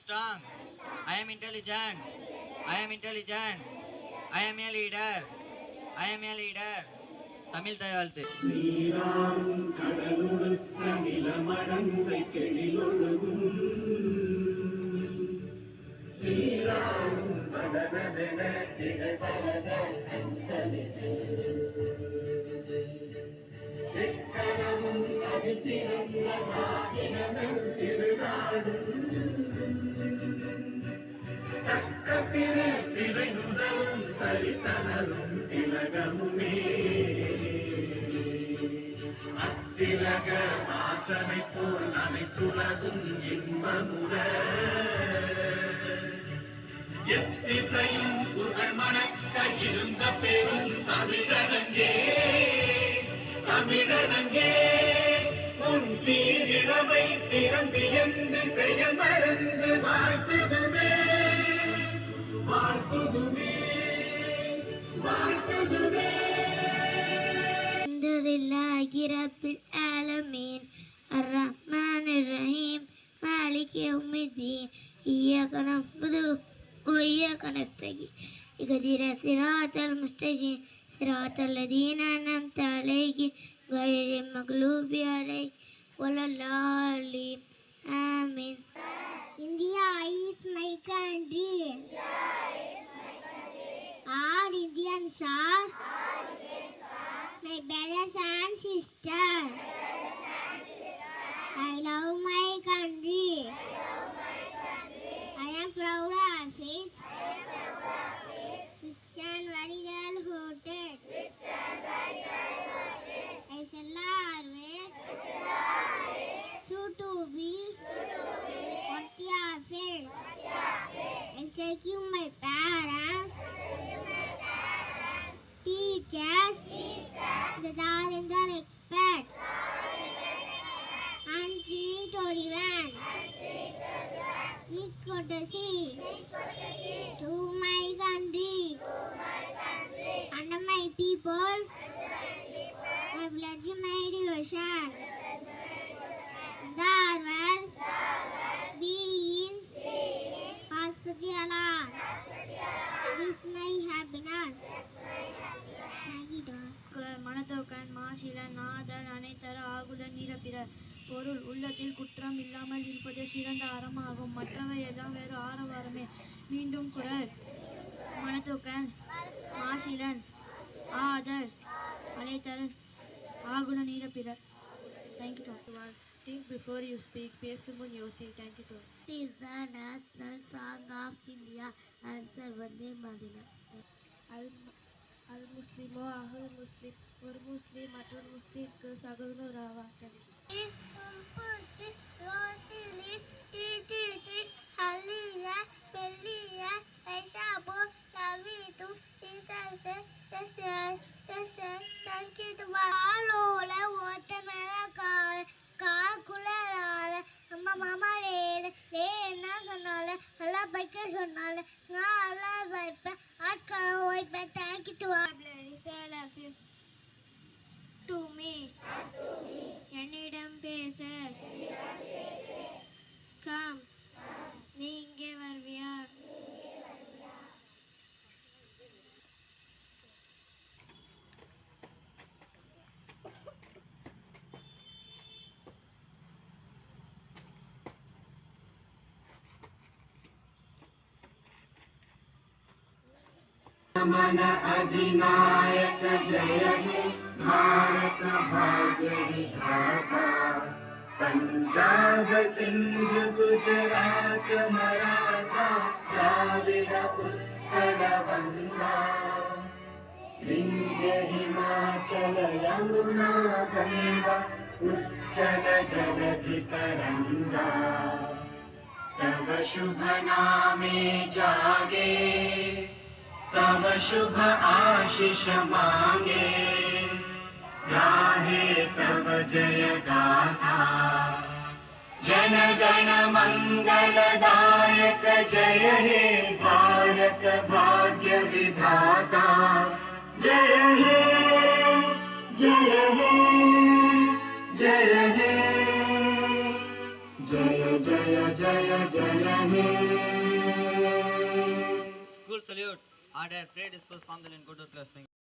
strong. I am intelligent. I am intelligent. I am a leader. I am a leader. Tamil தயவாழ்த்து. நீராறும் கடலுடுத்த நிலமடந்தை கெழிலொழுகும் சீராறும் படனமென திகழ்பரத கண்டனிலே எக்கணமும் அதில் சிறந்த காவினமென் திருநாடும் தக்க சிறு பிறை நுதலும் தரித்தனரும் திலகமுமே அத்திலக வாசனை போல் அனைத்துலகும் இன்பமுற எத்திசையும் புகழ் மணக்க இருந்த பெரும் தமிழனங்கே தமிழனங்கே உன் சீரிழமை திறந்தியந்து செய்ய மறந்து வாழ்த்துதுமே வாழ்த்துதுமே வாழ்த்துதுமே. Alhamdulillahi Rabbil Alamin Ar-Rahmanir Rahim Maliki Yawmiddin Iyyaka na'budu wa iyyaka nasta'in Ihdinas siratal mustaqim siratal ladzina an'amta 'alaihim ghairil maghdubi 'alaihim waladdallin. Amin. India is my country. All Indians are my brothers and sisters. I love my country. I am proud of it. Rich and very well voted. I shall always true to be worthy of it. I shall give my parents, teachers, that are in the respect and treat everyone with courtesy to my country and my people. I pledge my devotion. There will be in Paspati Alan. This is my happiness. Thank you, Dad. மனத்தோக்கன் மாசிலன் நாதன் அனைத்தர ஆகுலன் நிரப்பிற பொருள் உள்ளத்தில் குற்றம் இல்லாமல் இருப்பது சிறந்த அறமாகும். மற்றவை எல்லாம் வேறு ஆரவாரமே. மீண்டும் குரல். மனத்தோக்கன் மாசிலன் ஆதல் அனைத்தரன் ஆகுலன் நிரப்பிற. Thank you, Dad. Think before you speak. பேசுமுன் யோசி. Thank you, Dad. It is the national song of India. Answer Vande Mataram. அல் முஸ்லிமோ அஹல் முஸ்லிம் ஒரு முஸ்லிம் மற்றொரு முஸ்லிம்க்கு சகோதரராவார்கள். To me, என்னிடம் பேச come நீ இங்கே வருவியா? मन अधिनायक जय हे भारत भाग्य विधाता पंजाब सिंध गुजरात मराठा द्राविड उत्कल गंगा विंध्य हिमाचल यमुना गंगा उच्चल जलधि तरंगा तव शुभ नामे जागे तव शुभ आशीष मांगे गाहे तव जय गाथा जन गण मंगलदायक जय हे भारत भाग्य विधाता जय हे जय हे जय हे जय जय जय School salute. Order. Pray disperse from the line. Go to class.